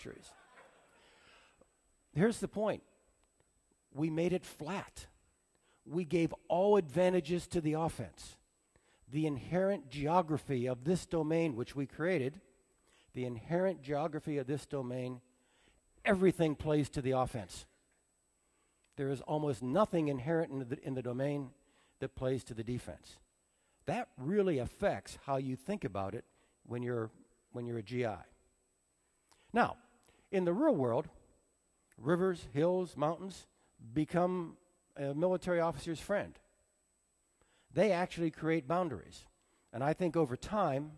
centuries. Here's the point. We made it flat. We gave all advantages to the offense. The inherent geography of this domain, which we created, the inherent geography of this domain, everything plays to the offense. There is almost nothing inherent in the domain that plays to the defense. That really affects how you think about it when you're a GI. Now, in the real world, rivers, hills, mountains become a military officer's friend. They actually create boundaries. And I think over time,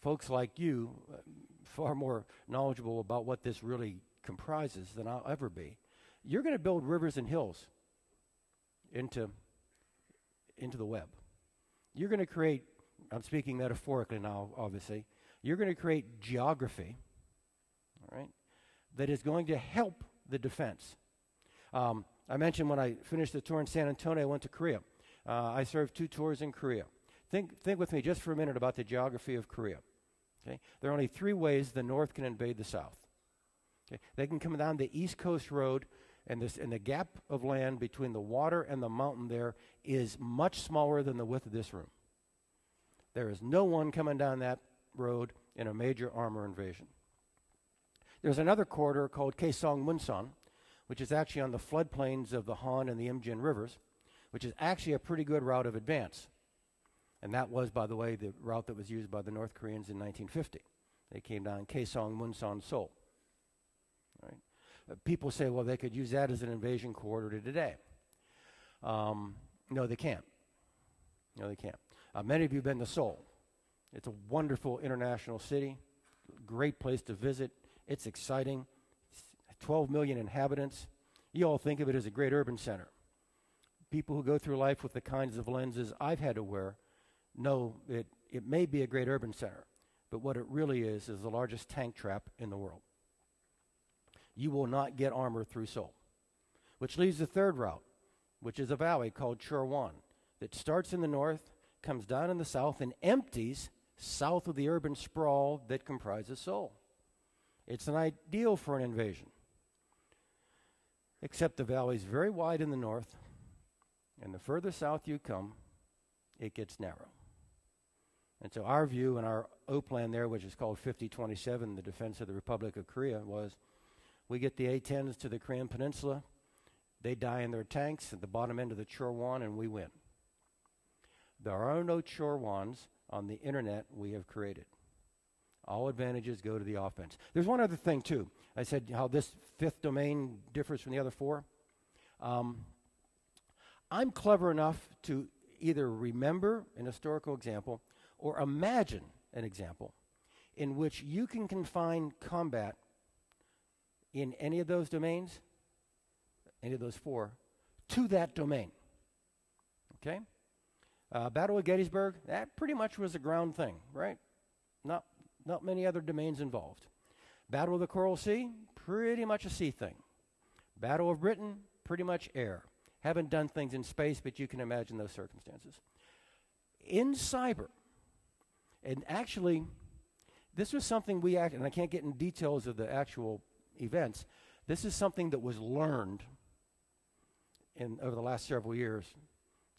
folks like you, far more knowledgeable about what this really comprises than I'll ever be, you're going to build rivers and hills into the web. You're going to create, I'm speaking metaphorically now, obviously, you're going to create geography, all right, that is going to help the defense. I mentioned when I finished the tour in San Antonio, I went to Korea. I served 2 tours in Korea. Think with me just for a minute about the geography of Korea. Okay? There are only 3 ways the North can invade the South. Okay? They can come down the East Coast Road, and the gap of land between the water and the mountain there is much smaller than the width of this room. There is no one coming down that road in a major armor invasion. There's another corridor called Kaesong-Munsan, which is actually on the floodplains of the Han and the Imjin rivers, which is actually a pretty good route of advance. And that was, by the way, the route that was used by the North Koreans in 1950. They came down Kaesong-Munsan, Seoul. Right? People say, well, they could use that as an invasion corridor today. No, they can't. No, they can't. Many of you have been to Seoul. It's a wonderful international city, great place to visit. It's exciting. 12 million inhabitants. You all think of it as a great urban center. People who go through life with the kinds of lenses I've had to wear know it may be a great urban center, but what it really is the largest tank trap in the world. You will not get armor through Seoul, which leaves the third route, which is a valley called Chorwan that starts in the north, comes down in the south, and empties south of the urban sprawl that comprises Seoul. It's an ideal for an invasion, except the valley is very wide in the north, and the further south you come, it gets narrow. And so our view and our O-plan there, which is called 5027, the defense of the Republic of Korea, was we get the A-10s to the Korean Peninsula, they die in their tanks at the bottom end of the Chorwan, and we win. There are no Chorwans on the internet we have created. All advantages go to the offense. There's one other thing, too. I said how this 5th domain differs from the other 4. I'm clever enough to either remember an historical example or imagine an example in which you can confine combat in any of those domains, any of those 4, to that domain. Okay? Battle of Gettysburg, that pretty much was a ground thing, right? Not many other domains involved. Battle of the Coral Sea, pretty much a sea thing. Battle of Britain, pretty much air. Haven't done things in space, but you can imagine those circumstances. In cyber, and actually, this was something and I can't get in details of the actual events, this is something that was learned over the last several years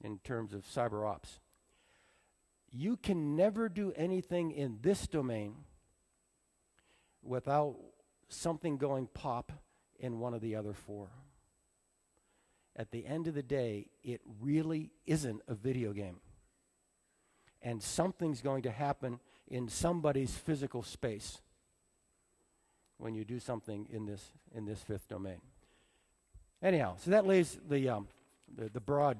in terms of cyber ops. You can never do anything in this domain without something going pop in one of the other 4. At the end of the day, it really isn't a video game. And something's going to happen in somebody's physical space when you do something in this 5th domain. Anyhow, so that lays the broad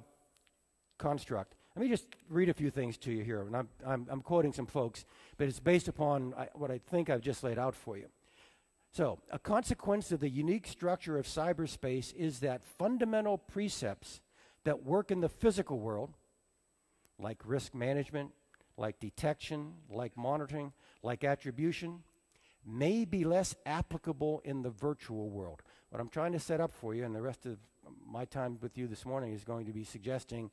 construct. Let me just read a few things to you here, and I'm quoting some folks, but it's based upon what I think I've just laid out for you. So, a consequence of the unique structure of cyberspace is that fundamental precepts that work in the physical world, like risk management, like detection, like monitoring, like attribution, may be less applicable in the virtual world. What I'm trying to set up for you, and the rest of my time with you this morning is going to be suggesting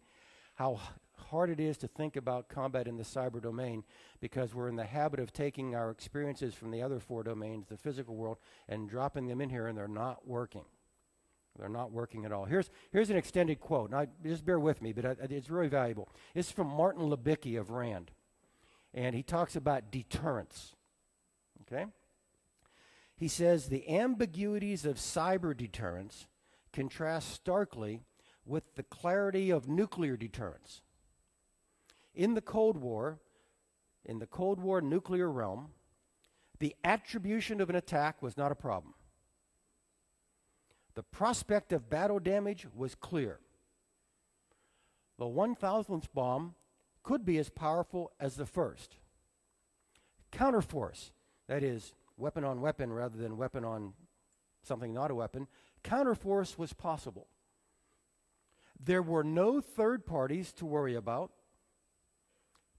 how hard it is to think about combat in the cyber domain, because we're in the habit of taking our experiences from the other four domains, the physical world, and dropping them in here, and they're not working. They're not working at all. Here's an extended quote. Now, just bear with me, but it's really valuable. It's from Martin Libicki of RAND, and he talks about deterrence. Okay? He says, the ambiguities of cyber deterrence contrast starkly with the clarity of nuclear deterrence. In the Cold War nuclear realm, the attribution of an attack was not a problem. The prospect of battle damage was clear. The 1,000th bomb could be as powerful as the first. Counterforce, that is, weapon on weapon rather than weapon on something not a weapon, counterforce was possible. There were no third parties to worry about.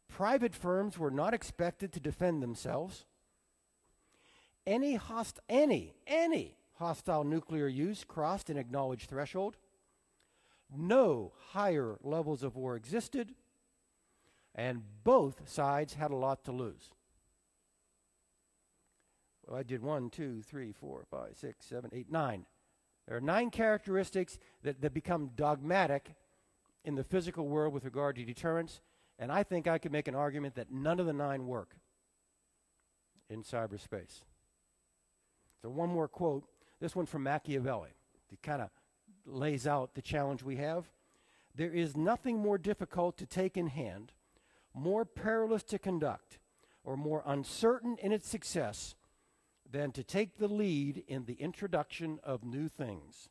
Private firms were not expected to defend themselves. Any hostile nuclear use crossed an acknowledged threshold. No higher levels of war existed, and both sides had a lot to lose. Well, I did 1, 2, 3, 4, 5, 6, 7, 8, 9. There are 9 characteristics that become dogmatic in the physical world with regard to deterrence, and I think I could make an argument that none of the 9 work in cyberspace. So one more quote, this one from Machiavelli. It kind of lays out the challenge we have. There is nothing more difficult to take in hand, more perilous to conduct, or more uncertain in its success than to take the lead in the introduction of new things.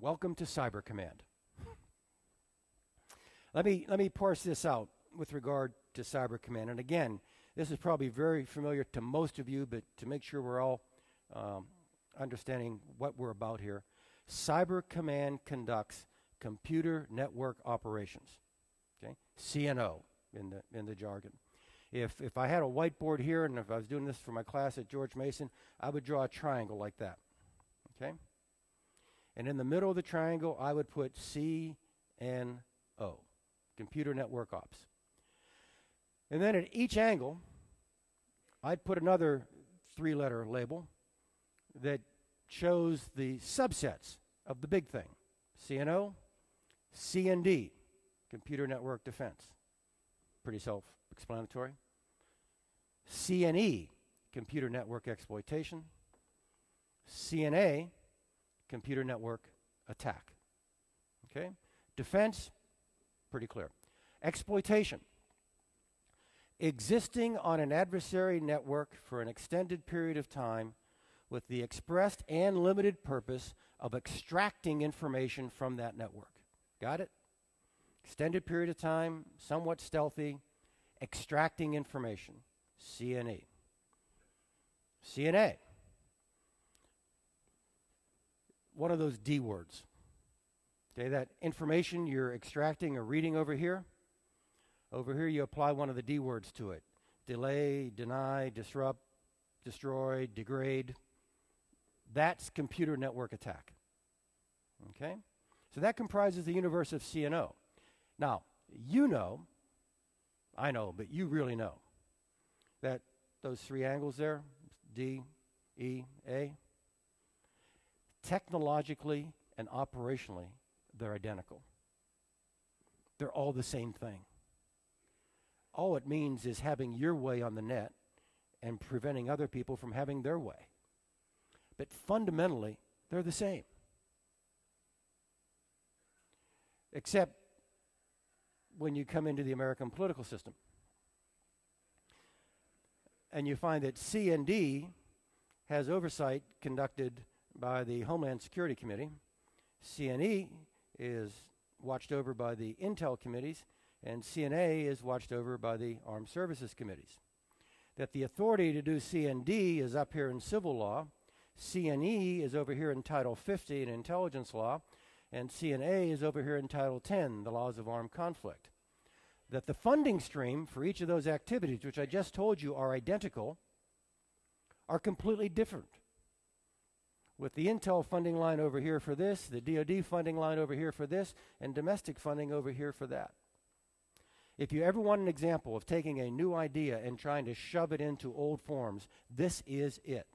Welcome to Cyber Command. Let me parse this out with regard to Cyber Command. And again, this is probably very familiar to most of you, but to make sure we're all understanding what we're about here, Cyber Command conducts computer network operations, okay? CNO in the jargon. If I had a whiteboard here, and if I was doing this for my class at George Mason, I would draw a triangle like that, okay? And in the middle of the triangle, I would put CNO, Computer Network Ops. And then at each angle, I'd put another 3-letter label that shows the subsets of the big thing. CNO, CND, Computer Network Defense. Pretty self-explanatory. CNE, Computer Network Exploitation. CNA, Computer Network Attack. Okay? Defense, pretty clear. Exploitation. Existing on an adversary network for an extended period of time with the expressed and limited purpose of extracting information from that network. Got it? Extended period of time, somewhat stealthy, extracting information. CNE. CNA. One of those D words. Okay, that information you're extracting or reading over here you apply one of the D words to it. Delay, deny, disrupt, destroy, degrade. That's computer network attack. Okay? So that comprises the universe of CNO. Now, you know, I know, but you really know, that those 3 angles there, D, E, A, technologically and operationally, they're identical. They're all the same thing. All it means is having your way on the net and preventing other people from having their way. But fundamentally, they're the same. Except when you come into the American political system. And you find that C and D has oversight conducted by the Homeland Security Committee. CNE is watched over by the Intel committees, and CNA is watched over by the Armed Services Committees. That the authority to do C&D is up here in civil law, CNE is over here in Title 50 in intelligence law, and CNA is over here in Title 10, the laws of armed conflict. That the funding stream for each of those activities, which I just told you are identical, are completely different. with the Intel funding line over here for this, the DoD funding line over here for this, and domestic funding over here for that. If you ever want an example of taking a new idea and trying to shove it into old forms, this is it.